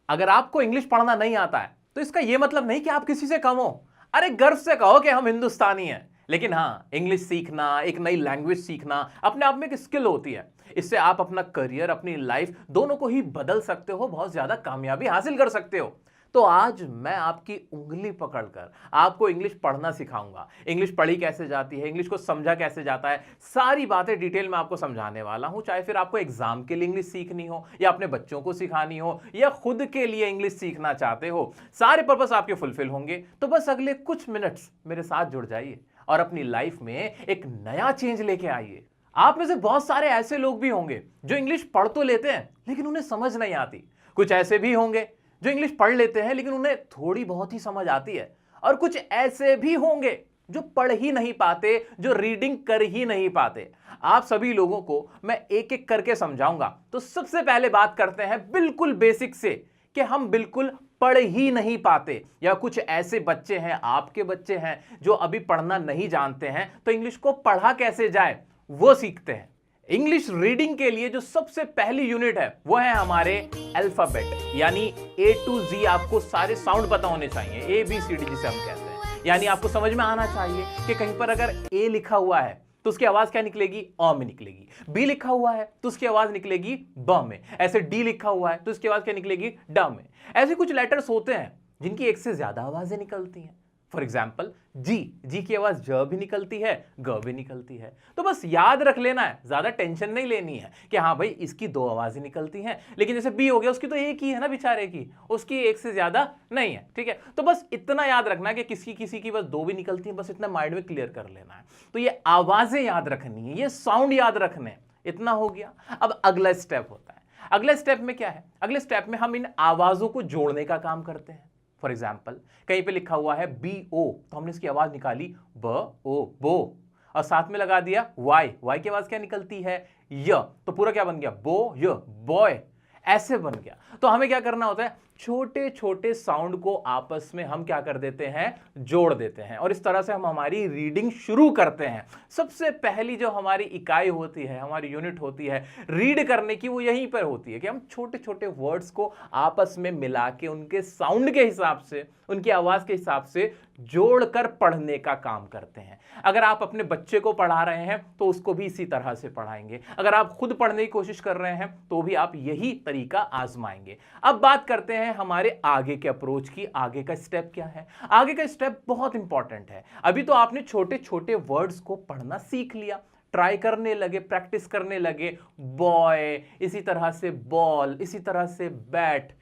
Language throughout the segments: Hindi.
अगर आपको इंग्लिश पढ़ना नहीं आता है तो इसका यह मतलब नहीं कि आप किसी से कम हो। अरे गर्व से कहो कि हम हिंदुस्तानी हैं। लेकिन हाँ, इंग्लिश सीखना, एक नई लैंग्वेज सीखना अपने आप में एक स्किल होती है। इससे आप अपना करियर, अपनी लाइफ दोनों को ही बदल सकते हो, बहुत ज्यादा कामयाबी हासिल कर सकते हो। तो आज मैं आपकी उंगली पकड़कर आपको इंग्लिश पढ़ना सिखाऊंगा। इंग्लिश पढ़ी कैसे जाती है, इंग्लिश को समझा कैसे जाता है, सारी बातें डिटेल में आपको समझाने वाला हूं। चाहे फिर आपको एग्जाम के लिए इंग्लिश सीखनी हो, या अपने बच्चों को सिखानी हो, या खुद के लिए इंग्लिश सीखना चाहते हो, सारे पर्पस आपके फुलफिल होंगे। तो बस अगले कुछ मिनट्स मेरे साथ जुड़ जाइए और अपनी लाइफ में एक नया चेंज लेके आइए। आप में से बहुत सारे ऐसे लोग भी होंगे जो इंग्लिश पढ़ तो लेते हैं लेकिन उन्हें समझ नहीं आती। कुछ ऐसे भी होंगे जो इंग्लिश पढ़ लेते हैं लेकिन उन्हें थोड़ी बहुत ही समझ आती है। और कुछ ऐसे भी होंगे जो पढ़ ही नहीं पाते, जो रीडिंग कर ही नहीं पाते। आप सभी लोगों को मैं एक एक करके समझाऊंगा। तो सबसे पहले बात करते हैं बिल्कुल बेसिक से, कि हम बिल्कुल पढ़ ही नहीं पाते, या कुछ ऐसे बच्चे हैं, आपके बच्चे हैं, जो अभी पढ़ना नहीं जानते हैं। तो इंग्लिश को पढ़ा कैसे जाए वो सीखते हैं। इंग्लिश रीडिंग के लिए जो सबसे पहली यूनिट है वो है हमारे अल्फाबेट, यानी ए टू जी। आपको सारे साउंड पता होने चाहिए, ए बी सी डी जिसे हम कहते हैं। यानी आपको समझ में आना चाहिए कि कहीं पर अगर ए लिखा हुआ है तो उसकी आवाज क्या निकलेगी? अ में निकलेगी। बी लिखा हुआ है तो उसकी आवाज निकलेगी ब में। ऐसे डी लिखा हुआ है तो उसकी आवाज क्या निकलेगी? ड में। ऐसे कुछ लेटर्स होते हैं जिनकी एक से ज्यादा आवाजें निकलती हैं। फॉर एग्जाम्पल जी, जी की आवाज ज भी निकलती है, ग भी निकलती है। तो बस याद रख लेना है, ज्यादा टेंशन नहीं लेनी है कि हाँ भाई इसकी दो आवाजें निकलती हैं। लेकिन जैसे बी हो गया, उसकी तो एक ही है ना बेचारे की, उसकी एक से ज्यादा नहीं है। ठीक है, तो बस इतना याद रखना कि किसी की बस दो भी निकलती है, बस इतना माइंड में क्लियर कर लेना है। तो ये आवाजें याद रखनी है, ये साउंड याद रखने हैं। इतना हो गया। अब अगला स्टेप होता है। अगले स्टेप में क्या है? अगले स्टेप में हम इन आवाजों को जोड़ने का काम करते हैं। फॉर एग्जाम्पल कहीं पे लिखा हुआ है बी ओ, तो हमने इसकी आवाज निकाली ब ओ, बो। और साथ में लगा दिया वाई, वाई की आवाज क्या निकलती है? य। तो पूरा क्या बन गया? बो य, बॉय। ऐसे बन गया। तो हमें क्या करना होता है? छोटे छोटे साउंड को आपस में हम क्या कर देते हैं? जोड़ देते हैं। और इस तरह से हम हमारी रीडिंग शुरू करते हैं। सबसे पहली जो हमारी इकाई होती है, हमारी यूनिट होती है रीड करने की, वो यहीं पर होती है कि हम छोटे छोटे वर्ड्स को आपस में मिला के उनके साउंड के हिसाब से, उनकी आवाज के हिसाब से जोड़कर पढ़ने का काम करते हैं। अगर आप अपने बच्चे को पढ़ा रहे हैं तो उसको भी इसी तरह से पढ़ाएंगे। अगर आप खुद पढ़ने की कोशिश कर रहे हैं तो भी आप यही तरीका आजमाएंगे। अब बात करते हैं हमारे आगे के अप्रोच की। आगे का स्टेप क्या है? आगे का स्टेप बहुत इंपॉर्टेंट है। अभी तो आपने छोटे छोटे वर्ड्स को पढ़ना सीख लिया, ट्राई करने लगे, प्रैक्टिस करने लगे। बॉय, इसी तरह से बॉल, इसी तरह से बैट,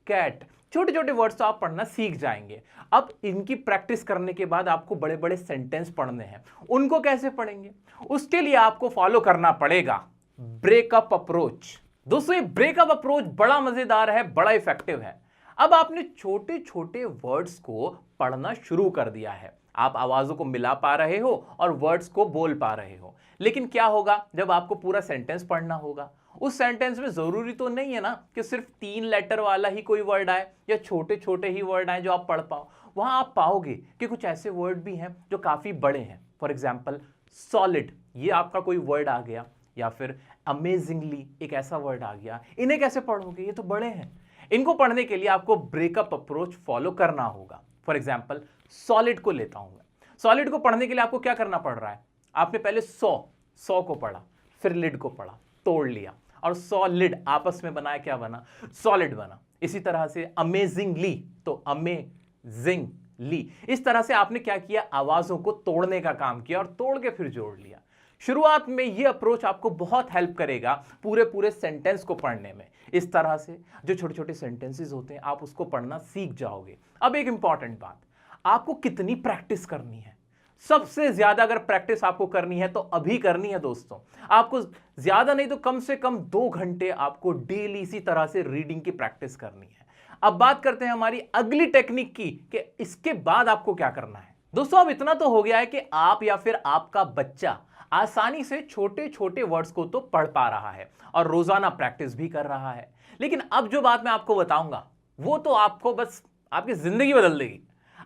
कैट। छोटे छोटे वर्ड्स तो आप पढ़ना सीख जाएंगे। अब इनकी प्रैक्टिस करने के बाद आपको बड़े बड़े सेंटेंस पढ़ने हैं। उनको कैसे पढ़ेंगे? उसके लिए आपको फॉलो करना पड़ेगा ब्रेकअप अप्रोच। दोस्तों, ये ब्रेकअप अप्रोच बड़ा मजेदार है, बड़ा इफेक्टिव है। अब आपने छोटे छोटे वर्ड्स को पढ़ना शुरू कर दिया है, आप आवाजों को मिला पा रहे हो और वर्ड्स को बोल पा रहे हो। लेकिन क्या होगा जब आपको पूरा सेंटेंस पढ़ना होगा? उस सेंटेंस में जरूरी तो नहीं है ना कि सिर्फ 3 लेटर वाला ही कोई वर्ड आए या छोटे छोटे ही वर्ड आए जो आप पढ़ पाओ। वहां आप पाओगे कि कुछ ऐसे वर्ड भी हैं जो काफी बड़े हैं। फॉर एग्जाम्पल सॉलिड, ये आपका कोई वर्ड आ गया, या फिर अमेजिंगली एक ऐसा वर्ड आ गया। इन्हें कैसे पढ़ोगे? ये तो बड़े हैं। इनको पढ़ने के लिए आपको ब्रेकअप अप्रोच फॉलो करना होगा। फॉर एग्जाम्पल सॉलिड को लेता हूं मैं। सॉलिड को पढ़ने के लिए आपको क्या करना पड़ रहा है? आपने पहले सौ को पढ़ा, फिर लिड को पढ़ा, तोड़ लिया, और सॉलिड आपस में बनाया, क्या बना? सॉलिड बना। इसी तरह से अमेजिंगली, तो अमेजिंगली। इस तरह से आपने क्या किया? आवाजों को तोड़ने का काम किया और तोड़ के फिर जोड़ लिया। शुरुआत में यह अप्रोच आपको बहुत हेल्प करेगा पूरे पूरे सेंटेंस को पढ़ने में। इस तरह से जो छोटे छोटे सेंटेंसेस होते हैं आप उसको पढ़ना सीख जाओगे। अब एक इंपॉर्टेंट बात, आपको कितनी प्रैक्टिस करनी है? सबसे ज्यादा अगर प्रैक्टिस आपको करनी है तो अभी करनी है दोस्तों। आपको ज्यादा नहीं तो कम से कम 2 घंटे आपको डेली इसी तरह से रीडिंग की प्रैक्टिस करनी है। अब बात करते हैं हमारी अगली टेक्निक की कि इसके बाद आपको क्या करना है। दोस्तों, अब इतना तो हो गया है कि आप या फिर आपका बच्चा आसानी से छोटे छोटे वर्ड्स को तो पढ़ पा रहा है और रोजाना प्रैक्टिस भी कर रहा है। लेकिन अब जो बात मैं आपको बताऊंगा वो तो आपको बस आपकी जिंदगी बदल देगी।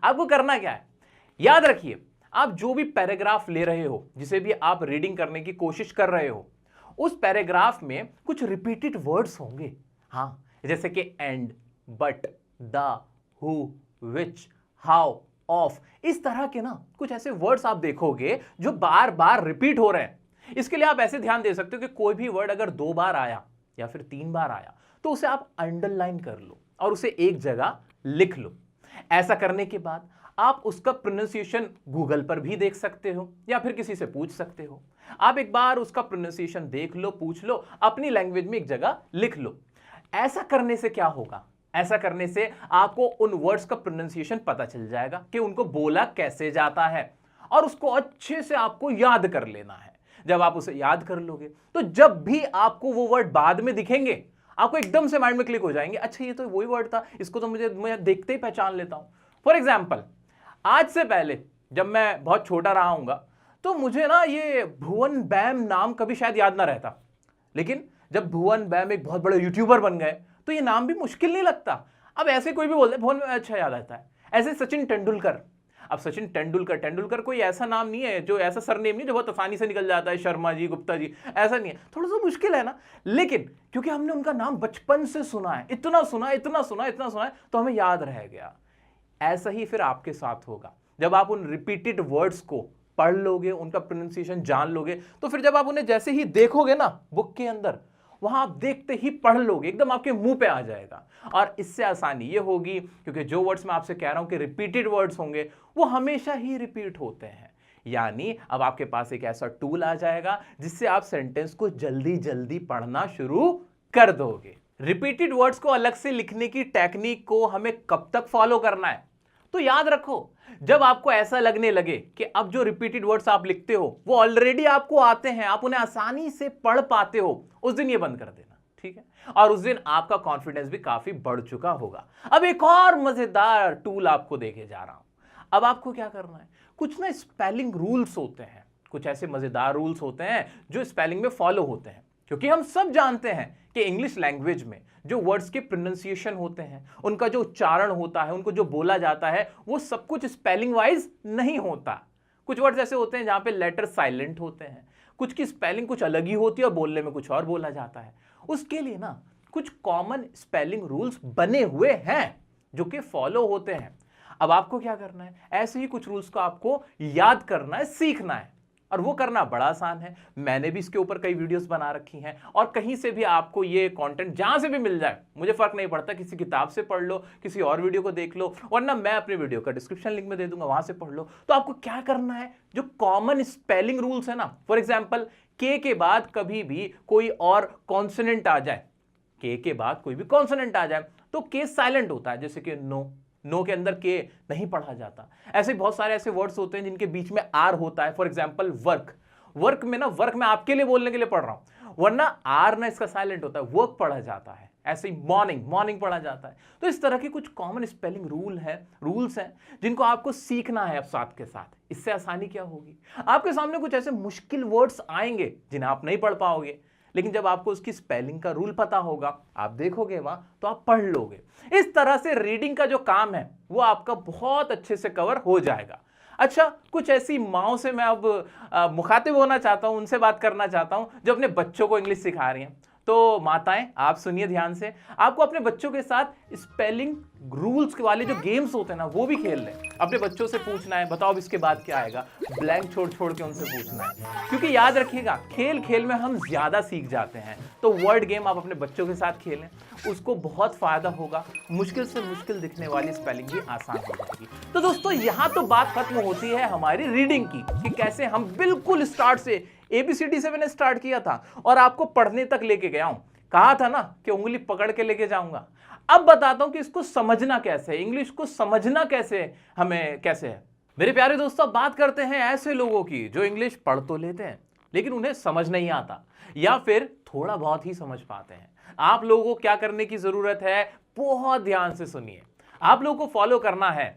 आपको करना क्या है? याद रखिए, आप जो भी पैराग्राफ ले रहे हो, जिसे भी आप रीडिंग करने की कोशिश कर रहे हो, उस पैराग्राफ में कुछ रिपीटेड वर्ड्स होंगे। हाँ, जैसे कि and, but, the, who, which, how, of, इस तरह के ना कुछ ऐसे वर्ड्स आप देखोगे जो बार बार रिपीट हो रहे हैं। इसके लिए आप ऐसे ध्यान दे सकते हो कि कोई भी वर्ड अगर 2 बार आया या फिर 3 बार आया तो उसे आप अंडरलाइन कर लो और उसे एक जगह लिख लो। ऐसा करने के बाद आप उसका प्रोनाउंसिएशन गूगल पर भी देख सकते हो या फिर किसी से पूछ सकते हो। आप एक बार उसका प्रोनाउंसिएशन देख लो, पूछ लो, अपनी लैंग्वेज में एक जगह लिख लो। ऐसा करने से क्या होगा? ऐसा करने से आपको उन वर्ड्स का प्रोनाउंसिएशन पता चल जाएगा कि उनको बोला कैसे जाता है और उसको अच्छे से आपको याद कर लेना है। जब आप उसे याद कर लोगे तो जब भी आपको वो वर्ड बाद में दिखेंगे आपको एकदम से माइंड में क्लिक हो जाएंगे, अच्छा ये तो वही वर्ड था, इसको तो मैं देखते ही पहचान लेता हूं। फॉर एग्जाम्पल, आज से पहले जब मैं बहुत छोटा रहा हूंगा तो मुझे ना ये भुवन बैम नाम कभी शायद याद ना रहता, लेकिन जब भुवन बैम एक बहुत बड़े यूट्यूबर बन गए तो ये नाम भी मुश्किल नहीं लगता। अब ऐसे कोई भी बोलते भुवन बैम, अच्छा याद आता है। ऐसे सचिन तेंदुलकर, अब सचिन तेंदुलकर कोई ऐसा नाम नहीं है, जो ऐसा सरनेम नहीं जो बहुत आसानी से निकल जाता है, शर्मा जी, गुप्ता जी, ऐसा नहीं है, थोड़ा सा मुश्किल है ना। लेकिन क्योंकि हमने उनका नाम बचपन से सुना है, इतना सुना है तो हमें याद रह गया। ऐसा ही फिर आपके साथ होगा। जब आप उन रिपीटेड वर्ड्स को पढ़ लोगे, उनका प्रोनाउंसिएशन जान लोगे, तो फिर जब आप उन्हें जैसे ही देखोगे ना बुक के अंदर, वहां आप देखते ही पढ़ लोगे, एकदम आपके मुंह पे आ जाएगा। और इससे आसानी ये होगी क्योंकि जो वर्ड्स मैं आपसे कह रहा हूं कि रिपीटेड वर्ड्स होंगे वो हमेशा ही रिपीट होते हैं। यानी अब आपके पास एक ऐसा टूल आ जाएगा जिससे आप सेंटेंस को जल्दी जल्दी पढ़ना शुरू कर दोगे। रिपीटेड वर्ड्स को अलग से लिखने की टेक्निक को हमें कब तक फॉलो करना है? तो याद रखो, जब आपको ऐसा लगने लगे कि अब जो रिपीटेड वर्ड्स आप लिखते हो वो ऑलरेडी आपको आते हैं, आप उन्हें आसानी से पढ़ पाते हो, उस दिन ये बंद कर देना, ठीक है? और उस दिन आपका कॉन्फिडेंस भी काफी बढ़ चुका होगा। अब एक और मजेदार टूल आपको देके जा रहा हूं। अब आपको क्या करना है, कुछ ना स्पेलिंग रूल्स होते हैं, कुछ ऐसे मजेदार रूल्स होते हैं जो स्पेलिंग में फॉलो होते हैं। क्योंकि हम सब जानते हैं कि इंग्लिश लैंग्वेज में जो वर्ड्स के प्रोनाउंसिएशन होते हैं, उनका जो उच्चारण होता है, उनको जो बोला जाता है, वो सब कुछ स्पेलिंग वाइज नहीं होता। कुछ वर्ड्स ऐसे होते हैं जहां पे लेटर साइलेंट होते हैं, कुछ की स्पेलिंग कुछ अलग ही होती है और बोलने में कुछ और बोला जाता है। उसके लिए ना कुछ कॉमन स्पेलिंग रूल्स बने हुए हैं जो कि फॉलो होते हैं। अब आपको क्या करना है, ऐसे ही कुछ रूल्स को आपको याद करना है, सीखना है, और वो करना बड़ा आसान है। मैंने भी इसके ऊपर कई वीडियोस बना रखी हैं और कहीं से भी आपको ये कंटेंट जहां से भी मिल जाए, मुझे फर्क नहीं पड़ता, किसी किताब से पढ़ लो, किसी और वीडियो को देख लो, वरना मैं अपने वीडियो का डिस्क्रिप्शन लिंक में दे दूंगा, वहां से पढ़ लो। तो आपको क्या करना है, जो कॉमन स्पेलिंग रूल्स है ना, फॉर एग्जाम्पल के बाद कभी भी कोई और कॉन्सोनेंट आ जाए, के बाद कोई भी कॉन्सोनेंट आ जाए तो के साइलेंट होता है, जैसे कि नो के अंदर के नहीं पढ़ा जाता। ऐसे बहुत सारे ऐसे वर्ड्स होते हैं जिनके बीच में आर होता है। फॉर एग्जांपल वर्क में मैं आपके लिए बोलने के लिए पढ़ रहा हूं, वरना आर ना इसका साइलेंट होता है, वर्क पढ़ा जाता है। ऐसे ही मॉर्निंग पढ़ा जाता है। तो इस तरह के कुछ कॉमन स्पेलिंग रूल्स हैं जिनको आपको सीखना है अब साथ के साथ। इससे आसानी क्या होगी, आपके सामने कुछ ऐसे मुश्किल वर्ड्स आएंगे जिन्हें आप नहीं पढ़ पाओगे, लेकिन जब आपको उसकी स्पेलिंग का रूल पता होगा, आप देखोगे वहां तो आप पढ़ लोगे। इस तरह से रीडिंग का जो काम है वो आपका बहुत अच्छे से कवर हो जाएगा। अच्छा, कुछ ऐसी माओं से मैं अब मुखातिब होना चाहता हूं, उनसे बात करना चाहता हूं जो अपने बच्चों को इंग्लिश सिखा रही हैं। तो माताएं, आप सुनिए ध्यान से, आपको अपने बच्चों के साथ स्पेलिंग रूल्स वाले जो गेम्स होते हैं ना वो भी खेल लें। अपने बच्चों से पूछना है, बताओ अब इसके बाद क्या आएगा, ब्लैंक छोड़ के उनसे पूछना है। क्योंकि याद रखिएगा, खेल खेल में हम ज्यादा सीख जाते हैं। तो वर्ड गेम आप अपने बच्चों के साथ खेलें, उसको बहुत फायदा होगा। मुश्किल से मुश्किल दिखने वाली स्पेलिंग भी आसान हो जाएगी। तो दोस्तों, यहां तो बात खत्म होती है हमारी रीडिंग की कि कैसे हम बिल्कुल स्टार्ट से ABCD से मैंने स्टार्ट किया था और आपको पढ़ने तक लेके गया हूं। कहा था ना कि उंगली पकड़ के लेके जाऊंगा। अब बताता हूं कि इसको समझना कैसे है, इंग्लिश को समझना कैसे है। मेरे प्यारे दोस्तों, बात करते हैं ऐसे लोगों की जो इंग्लिश पढ़ तो लेते हैं लेकिन उन्हें समझ नहीं आता, या फिर थोड़ा बहुत ही समझ पाते हैं। आप लोगों को क्या करने की जरूरत है, बहुत ध्यान से सुनिए। आप लोगों को फॉलो करना है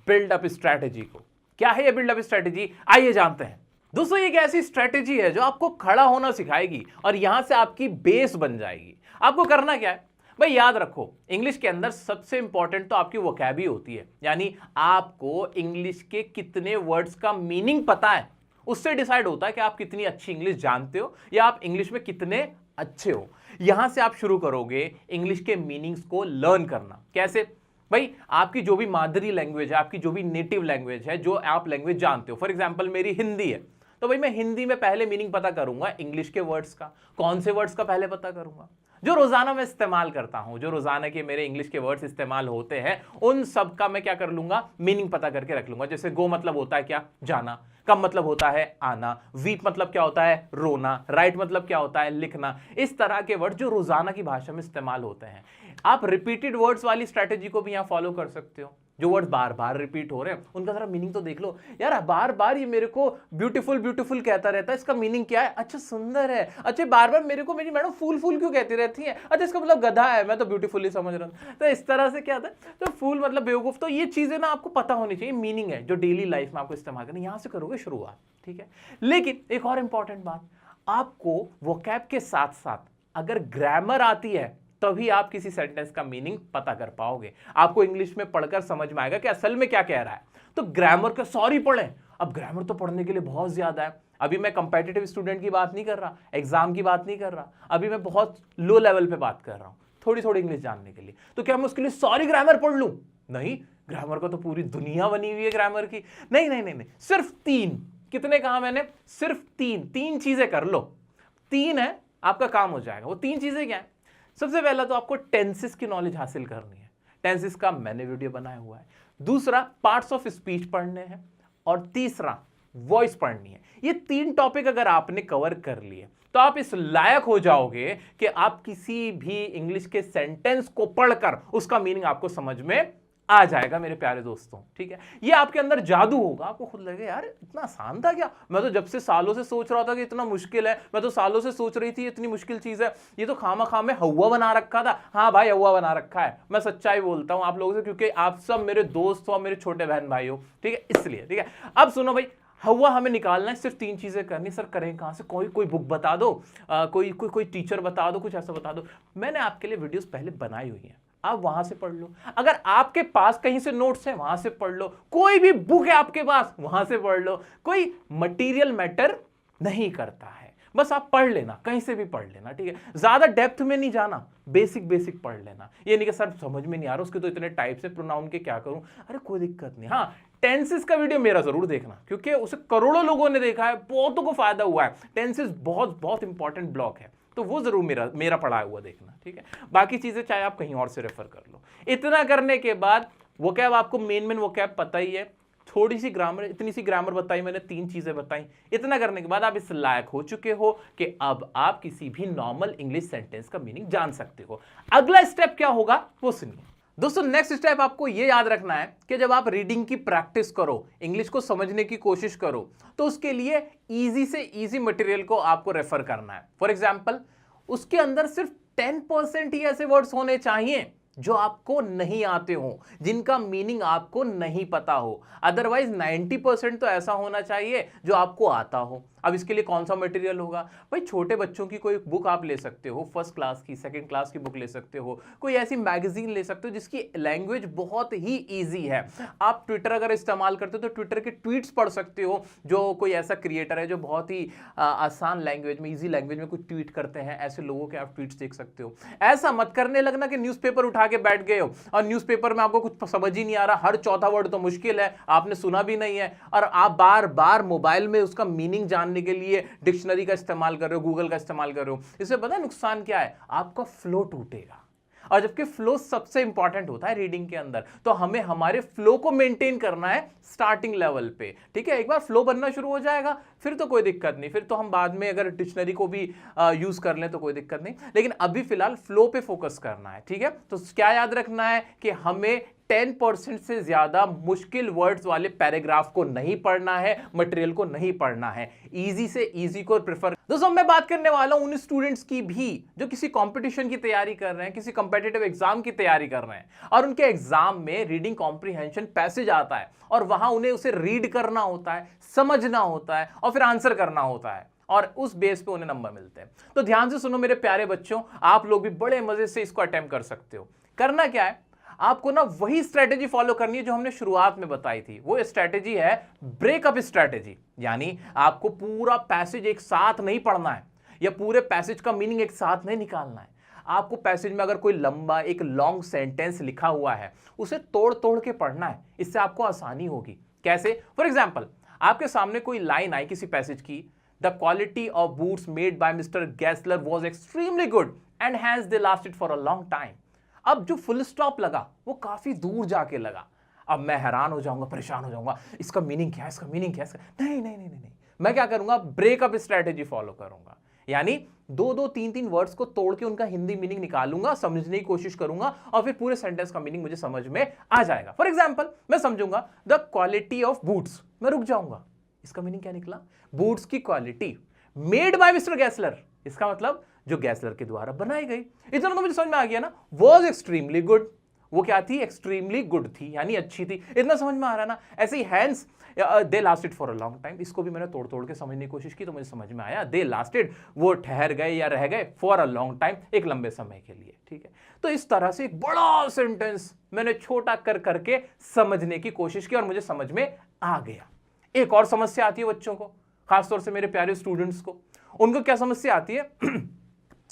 बिल्डअप स्ट्रैटेजी को। क्या है ये बिल्डअप स्ट्रैटेजी, आइए जानते हैं। दोस्तों, एक ऐसी स्ट्रैटेजी है जो आपको खड़ा होना सिखाएगी और यहां से आपकी बेस बन जाएगी। आपको करना क्या है भाई, याद रखो, इंग्लिश के अंदर सबसे इंपॉर्टेंट तो आपकी वोकैबी होती है, यानी आपको इंग्लिश के कितने वर्ड्स का मीनिंग पता है, उससे डिसाइड होता है कि आप कितनी अच्छी इंग्लिश जानते हो या आप इंग्लिश में कितने अच्छे हो। यहां से आप शुरू करोगे इंग्लिश के मीनिंग्स को लर्न करना। कैसे भाई? आपकी जो भी मादरी लैंग्वेज है, आपकी जो भी नेटिव लैंग्वेज है, जो आप लैंग्वेज जानते हो, फॉर एग्जांपल मेरी हिंदी है, तो भाई मैं हिंदी में पहले मीनिंग पता करूंगा इंग्लिश के वर्ड्स का। कौन से वर्ड्स का पहले पता करूंगा? जो रोजाना मैं इस्तेमाल करता हूं, जो रोजाना के मेरे इंग्लिश के वर्ड्स इस्तेमाल होते हैं, उन सब का मैं क्या कर लूंगा? मीनिंग पता करके रख लूंगा। जैसे गो मतलब होता है क्या? जाना। कम मतलब होता है आना। वीप मतलब क्या होता है? रोना। राइट मतलब क्या होता है? लिखना। इस तरह के वर्ड जो रोजाना की भाषा में इस्तेमाल होते हैं। आप रिपीटेड वर्ड्स वाली स्ट्रेटेजी को भी यहां फॉलो कर सकते हो। जो वर्ड बार बार रिपीट हो रहे हैं उनका जरा मीनिंग तो देख लो यार। बार बार ये मेरे को ब्यूटीफुल ब्यूटीफुल कहता रहता है, इसका मीनिंग क्या है? अच्छा सुंदर है। अच्छा बार बार मेरे को मेरी मैडम फूल फूल क्यों कहती रहती है? अच्छा इसका मतलब गधा है, मैं तो ब्यूटीफुली समझ रहा हूँ। तो इस तरह से क्या था, तो फूल मतलब बेवकूफ। तो ये चीजें ना आपको पता होनी चाहिए, मीनिंग है जो डेली लाइफ में आपको इस्तेमाल करना। यहां से करोगे शुरुआत, ठीक है। लेकिन एक और इंपॉर्टेंट बात, आपको वोकैब के साथ साथ अगर ग्रामर आती है तभी आप किसी सेंटेंस का मीनिंग पता कर पाओगे। आपको इंग्लिश में पढ़कर समझ में आएगा कि असल में क्या कह रहा है। तो ग्रामर का सॉरी पढ़ें। अब ग्रामर तो पढ़ने के लिए बहुत ज्यादा है। अभी मैं कंपेटिटिव स्टूडेंट की बात नहीं कर रहा, एग्जाम की बात नहीं कर रहा, अभी मैं बहुत लो लेवल पे बात कर रहा हूं, थोड़ी थोड़ी इंग्लिश जानने के लिए। तो क्या मैं उसके लिए सॉरी ग्रामर पढ़ लूं? नहीं, ग्रामर का तो पूरी दुनिया बनी हुई है ग्रामर की। नहीं नहीं नहीं नहीं, सिर्फ 3। कितने कहा मैंने? सिर्फ 3 चीजें कर लो। 3 है, आपका काम हो जाएगा। वो 3 चीजें क्या है? सबसे पहला तो आपको टेंसेस की नॉलेज हासिल करनी है। टेंसेस का मैंने वीडियो बनाया हुआ है। दूसरा, पार्ट्स ऑफ स्पीच पढ़ने हैं। और तीसरा, वॉइस पढ़नी है। ये 3 टॉपिक अगर आपने कवर कर लिए तो आप इस लायक हो जाओगे कि आप किसी भी इंग्लिश के सेंटेंस को पढ़कर उसका मीनिंग आपको समझ में आ जाएगा मेरे प्यारे दोस्तों, ठीक है। ये आपके अंदर जादू होगा। आपको खुद लगे यार इतना आसान था क्या? मैं तो जब से सालों से सोच रहा था कि इतना मुश्किल है। मैं तो सालों से सोच रही थी इतनी मुश्किल चीज है, ये तो खामा में हवा बना रखा था। हाँ भाई, हवा बना रखा है। मैं सच्चाई बोलता हूं आप लोगों से, क्योंकि आप सब मेरे दोस्त हो, मेरे छोटे बहन भाई हो, ठीक है, इसलिए। ठीक है, अब सुनो भाई, हवा हमें निकालना है, सिर्फ 3 चीजें करनी। सर करें कहां से? कोई बुक बता दो, कोई टीचर बता दो, कुछ ऐसा बता दो। मैंने आपके लिए वीडियोस पहले बनाई हुई हैं, आप वहां से पढ़ लो। अगर आपके पास कहीं से नोट्स हैं वहां से पढ़ लो। कोई भी बुक है आपके पास वहां से पढ़ लो। कोई मटेरियल मैटर नहीं करता है, बस आप पढ़ लेना, कहीं से भी पढ़ लेना, ठीक है। ज्यादा डेप्थ में नहीं जाना, बेसिक बेसिक पढ़ लेना। ये नहीं कि सर समझ में नहीं आ रहा, उसके तो इतने टाइप्स है, प्रोनाउन के क्या करूं। अरे कोई दिक्कत नहीं। हाँ, टेंसेस का वीडियो मेरा जरूर देखना, क्योंकि उसे करोड़ों लोगों ने देखा है, बहुतों को फायदा हुआ है। टेंसेस बहुत बहुत इंपॉर्टेंट ब्लॉक है, तो वो जरूर मेरा पढ़ा हुआ देखना, ठीक है। बाकी चीजें चाहे आप कहीं और से रेफर कर लो। इतना करने के बाद वोकैब आपको मेन वोकैब पता ही है, थोड़ी सी ग्रामर, इतनी सी ग्रामर बताई मैंने, 3 चीजें बताई। इतना करने के बाद आप इस लायक हो चुके हो कि अब आप किसी भी नॉर्मल इंग्लिश सेंटेंस का मीनिंग जान सकते हो। अगला स्टेप क्या होगा वो सुनिए दोस्तों। नेक्स्ट स्टेप आपको यह याद रखना है कि जब आप रीडिंग की प्रैक्टिस करो, इंग्लिश को समझने की कोशिश करो, तो उसके लिए इजी से इजी मटेरियल को आपको रेफर करना है। फॉर एग्जाम्पल, उसके अंदर सिर्फ 10% ही ऐसे वर्ड्स होने चाहिए जो आपको नहीं आते हो, जिनका मीनिंग आपको नहीं पता हो। अदरवाइज 90% तो ऐसा होना चाहिए जो आपको आता हो। अब इसके लिए कौन सा मटेरियल होगा भाई? छोटे बच्चों की कोई बुक आप ले सकते हो, फर्स्ट क्लास की, सेकंड क्लास की बुक ले सकते हो। कोई ऐसी मैगजीन ले सकते हो जिसकी लैंग्वेज बहुत ही इजी है। आप ट्विटर अगर इस्तेमाल करते हो तो ट्विटर के ट्वीट्स पढ़ सकते हो, जो कोई ऐसा क्रिएटर है जो बहुत ही आसान लैंग्वेज में, इजी लैंग्वेज में कुछ ट्वीट करते हैं, ऐसे लोगों के आप ट्वीट्स देख सकते हो। ऐसा मत करने लगना कि न्यूज़पेपर उठा के बैठ गए हो और न्यूज़पेपर में आपको कुछ समझ ही नहीं आ रहा, हर चौथा वर्ड तो मुश्किल है, आपने सुना भी नहीं है, और आप बार बार मोबाइल में उसका मीनिंग जानने के लिए डिक्शनरी का इस्तेमाल कर रहे हो, गूगल का इस्तेमाल कर रहे हो। इससे पता है नुकसान क्या है? आपका फ्लो टूटेगा। और जबकि फ्लो सबसे इंपॉर्टेंट होता है रीडिंग के अंदर, तो हमें हमारे फ्लो को मेंटेन करना है स्टार्टिंग लेवल पे, ठीक है। एक बार फ्लो बनना शुरू हो जाएगा फिर तो कोई दिक्कत नहीं, फिर तो हम बाद में अगर डिक्शनरी को भी यूज कर लें तो कोई दिक्कत नहीं, लेकिन अभी फिलहाल फ्लो पे फोकस करना है, ठीक है। तो क्या याद रखना है कि हमें 10% से ज्यादा मुश्किल वर्ड्स वाले पैराग्राफ को नहीं पढ़ना है, मटेरियल को नहीं पढ़ना है, इजी से इजी को प्रेफर। दोस्तों मैं बात करने वाला हूं उन स्टूडेंट्स की भी जो किसी कंपटीशन की तैयारी कर रहे हैं, किसी कंपेटिटिव एग्जाम की तैयारी कर रहे हैं, और उनके एग्जाम में रीडिंग कॉम्प्रिहेंशन पैसेज आता है और वहां उन्हें उसे रीड करना होता है, समझना होता है और फिर आंसर करना होता है, और उस बेस पे उन्हें नंबर मिलते हैं। तो ध्यान से सुनो मेरे प्यारे बच्चों, आप लोग भी बड़े मजे से इसको अटेम्प्ट कर सकते हो। करना क्या है, आपको ना वही स्ट्रेटेजी फॉलो करनी है जो हमने शुरुआत में बताई थी। वो स्ट्रेटेजी है ब्रेकअप स्ट्रेटेजी, यानी आपको पूरा पैसेज एक साथ नहीं पढ़ना है। या पूरे पैसेज का मीनिंग एक साथ नहीं निकालना है। आपको पैसेज में अगर कोई लंबा एक लॉन्ग सेंटेंस लिखा हुआ है उसे तोड़ तोड़ के पढ़ना है, इससे आपको आसानी होगी। कैसे? फॉर एग्जाम्पल, आपके सामने कोई लाइन आई किसी पैसेज की, the quality of boots made by mister Gassler was extremely good and hence they lasted for a long time. अब जो फुल स्टॉप लगा वो काफी दूर जाके लगा। अब मैं हैरान हो जाऊंगा, परेशान हो जाऊंगा, इसका मीनिंग क्या है, इसका मीनिंग क्या है? नहीं नहीं नहीं नहीं, मैं क्या करूंगा, ब्रेकअप स्ट्रेटेजी फॉलो करूंगा। यानी दो दो तीन तीन वर्ड्स को तोड़ के उनका हिंदी मीनिंग निकालूंगा, समझने की कोशिश करूंगा और फिर पूरे सेंटेंस का मीनिंग मुझे समझ में आ जाएगा। फॉर एग्जाम्पल, मैं समझूंगा द क्वालिटी ऑफ बूट्स, मैं रुक जाऊंगा, इसका मीनिंग क्या निकला, बूट्स की क्वालिटी मेड बाय मिस्टर गैसलर, इसका मतलब जो गैसलर के द्वारा बनाई गई। इतना तो मुझे समझ में आ गया ना। वॉज एक्सट्रीमली गुड, वो क्या थी, एक्सट्रीमली गुड थी, यानी अच्छी थी। इतना समझ में आ रहा है ना। ऐसे ही hence they lasted for a long time, इसको भी मैंने तोड़ तोड़ के समझने की कोशिश की तो मुझे समझ में आया, दे लास्टेड, वो ठहर गए या रह गए, फॉर अ लॉन्ग टाइम, एक लंबे समय के लिए। ठीक है, तो इस तरह से एक बड़ा सेंटेंस मैंने छोटा कर करके समझने की कोशिश की और मुझे समझ में आ गया। एक और समस्या आती है बच्चों को, खासतौर से मेरे प्यारे स्टूडेंट्स को। उनको क्या समस्या आती है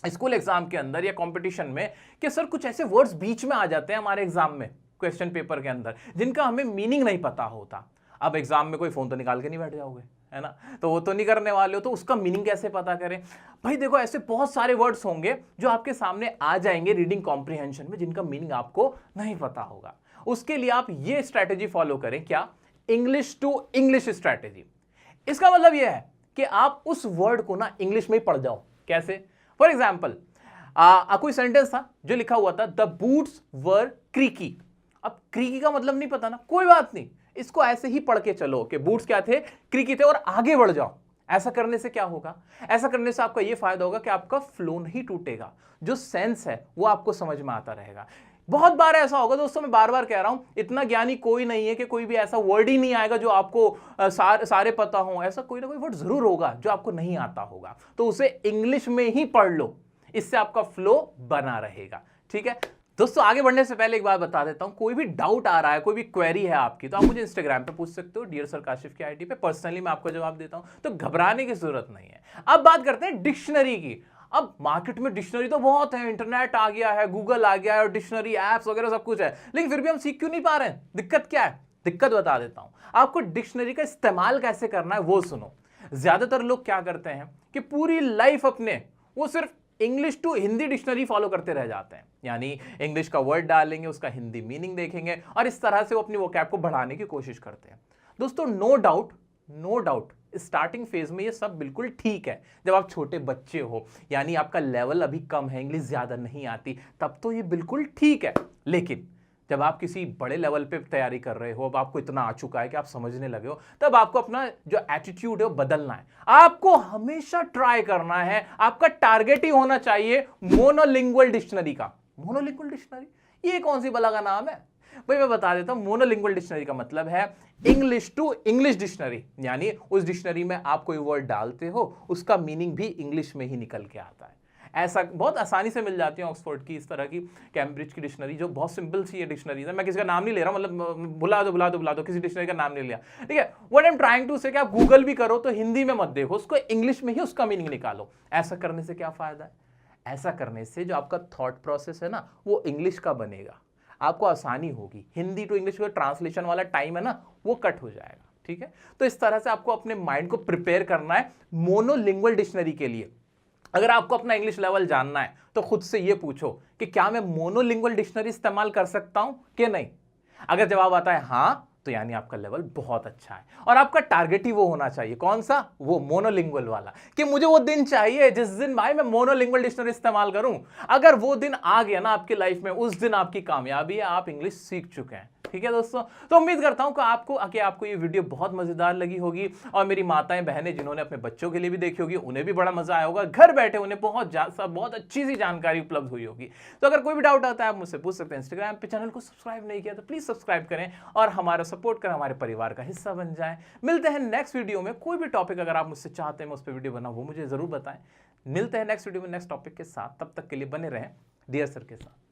स्कूल एग्जाम के अंदर या कंपटीशन में, कि सर कुछ ऐसे वर्ड्स बीच में आ जाते हैं हमारे एग्जाम में, क्वेश्चन पेपर के अंदर, जिनका हमें मीनिंग नहीं पता होता। अब एग्जाम में कोई फोन तो निकाल के नहीं बैठ जाओगे, है ना, तो वो तो नहीं करने वाले हो, तो उसका मीनिंग कैसे पता करें? भाई देखो, ऐसे बहुत सारे वर्ड्स होंगे जो आपके सामने आ जाएंगे रीडिंग कॉम्प्रिहेंशन में, जिनका मीनिंग आपको नहीं पता होगा। उसके लिए आप ये स्ट्रैटेजी फॉलो करें, क्या, इंग्लिश टू इंग्लिश स्ट्रैटेजी। इसका मतलब यह है कि आप उस वर्ड को ना इंग्लिश में ही पढ़ जाओ। कैसे? फॉर एग्जाम्पल, कोई सेंटेंस था जो लिखा हुआ था, द बूट्स वर क्रीकी। अब क्रीकी का मतलब नहीं पता ना, कोई बात नहीं, इसको ऐसे ही पढ़ के चलो कि बूट्स क्या थे, क्रीकी थे, और आगे बढ़ जाओ। ऐसा करने से क्या होगा? ऐसा करने से आपका यह फायदा होगा कि आपका फ्लो नहीं टूटेगा, जो सेंस है वो आपको समझ में आता रहेगा। बहुत बार ऐसा होगा दोस्तों, मैं बार बार कह रहा हूं, इतना ज्ञानी कोई नहीं है कि कोई भी ऐसा वर्ड ही नहीं आएगा जो आपको सारे पता हो। ऐसा कोई ना कोई वर्ड जरूर होगा जो आपको नहीं आता होगा, तो उसे इंग्लिश में ही पढ़ लो, इससे आपका फ्लो बना रहेगा। ठीक है दोस्तों, आगे बढ़ने से पहले एक बात बता देता हूं, कोई भी डाउट आ रहा है, कोई भी क्वेरी है आपकी, तो आप मुझे इंस्टाग्राम पे पूछ सकते हो, डियर सर काशिफ की आईडी पे, पर्सनली मैं आपको जवाब देता हूं, तो घबराने की जरूरत नहीं है। अब बात करते हैं डिक्शनरी की। अब मार्केट में डिक्शनरी तो बहुत है, इंटरनेट आ गया है, गूगल आ गया है, और डिक्शनरी एप्स वगैरह सब कुछ है, लेकिन फिर भी हम सीख क्यों नहीं पा रहे हैं? दिक्कत क्या है? दिक्कत बता देता हूं आपको। डिक्शनरी का इस्तेमाल कैसे करना है वो सुनो। ज्यादातर लोग क्या करते हैं कि पूरी लाइफ अपने वो सिर्फ English to Hindi dictionary follow करते रह जाते हैं, यानी इंग्लिश का वर्ड डालेंगे, उसका हिंदी मीनिंग देखेंगे, और इस तरह से वो अपनी वोकैब को बढ़ाने की कोशिश करते हैं। दोस्तों, नो डाउट स्टार्टिंग फेज में ये सब बिल्कुल ठीक है। जब आप छोटे बच्चे हो, यानी आपका लेवल अभी कम है, इंग्लिश ज्यादा नहीं आती, तब तो ये बिल्कुल ठीक है। लेकिन जब आप किसी बड़े लेवल पे तैयारी कर रहे हो, अब आपको इतना आ चुका है कि आप समझने लगे हो, तब आपको अपना जो एटीट्यूड है वो बदलना है। आपको हमेशा ट्राई करना है, आपका टारगेट ही होना चाहिए मोनोलिंगुअल डिक्शनरी का। मोनोलिंगुअल डिक्शनरी, ये कौन सी बला का नाम है भाई? मैं बता देता हूं, मोनोलिंगुअल डिक्शनरी का मतलब है इंग्लिश टू इंग्लिश डिक्शनरी, यानी उस डिक्शनरी में आप कोई वर्ड डालते हो, उसका मीनिंग भी इंग्लिश में ही निकल के आता है। ऐसा बहुत आसानी से मिल जाती है ऑक्सफोर्ड की, इस तरह की, कैम्ब्रिज की डिक्शनरी, जो बहुत सिंपल सी है डिक्शनरी है। मैं किसी का नाम नहीं ले रहा हूं, मतलब बुला दो, किसी डिक्शनरी का नाम नहीं लिया, ठीक है। What I am trying to say कि आप गूगल भी करो तो हिंदी में मत देखो, उसको इंग्लिश में ही उसका मीनिंग निकालो। ऐसा करने से क्या फायदा है? ऐसा करने से जो आपका थॉट प्रोसेस है ना, वो इंग्लिश का बनेगा, आपको आसानी होगी। हिंदी टू इंग्लिश का ट्रांसलेशन वाला टाइम है ना, वो कट हो जाएगा। ठीक है, तो इस तरह से आपको अपने माइंड को प्रिपेयर करना है मोनोलिंगुअल डिक्शनरी के लिए। अगर आपको अपना इंग्लिश लेवल जानना है तो खुद से ये पूछो कि क्या मैं मोनोलिंगुअल डिक्शनरी इस्तेमाल कर सकता हूं कि नहीं। अगर जवाब आता है हां, तो यानी आपका लेवल बहुत अच्छा है, और आपका टारगेट ही वो होना चाहिए। कौन सा? वो मोनोलिंगुअल वाला, कि मुझे वो दिन चाहिए जिस दिन भाई मैं मोनोलिंगुअल डिक्शनरी इस्तेमाल करूं। अगर वो दिन आ गया ना आपकी लाइफ में, उस दिन आपकी कामयाबी है, आप इंग्लिश सीख चुके हैं। ठीक है दोस्तों, तो उम्मीद करता हूं कि आपको ये वीडियो बहुत मजेदार लगी होगी, और मेरी माताएं बहनें जिन्होंने अपने बच्चों के लिए भी देखी होगी, उन्हें भी बड़ा मजा आया होगा। घर बैठे उन्हें बहुत अच्छी सी जानकारी उपलब्ध हुई होगी। तो अगर कोई भी डाउट आता है आप मुझसे पूछ सकते हैं। इंस्टाग्राम पे चैनल को सब्सक्राइब नहीं किया तो प्लीज सब्सक्राइब करें और हमारा सपोर्ट करें, हमारे परिवार का हिस्सा बन जाएं। मिलते हैं नेक्स्ट वीडियो में। कोई भी टॉपिक अगर आप मुझसे चाहते हैं मैं उस पर वीडियो बनाऊं, वो मुझे जरूर बताएं। मिलते हैं नेक्स्ट वीडियो में नेक्स्ट टॉपिक के साथ, तब तक के लिए बने रहें डियर सर के साथ।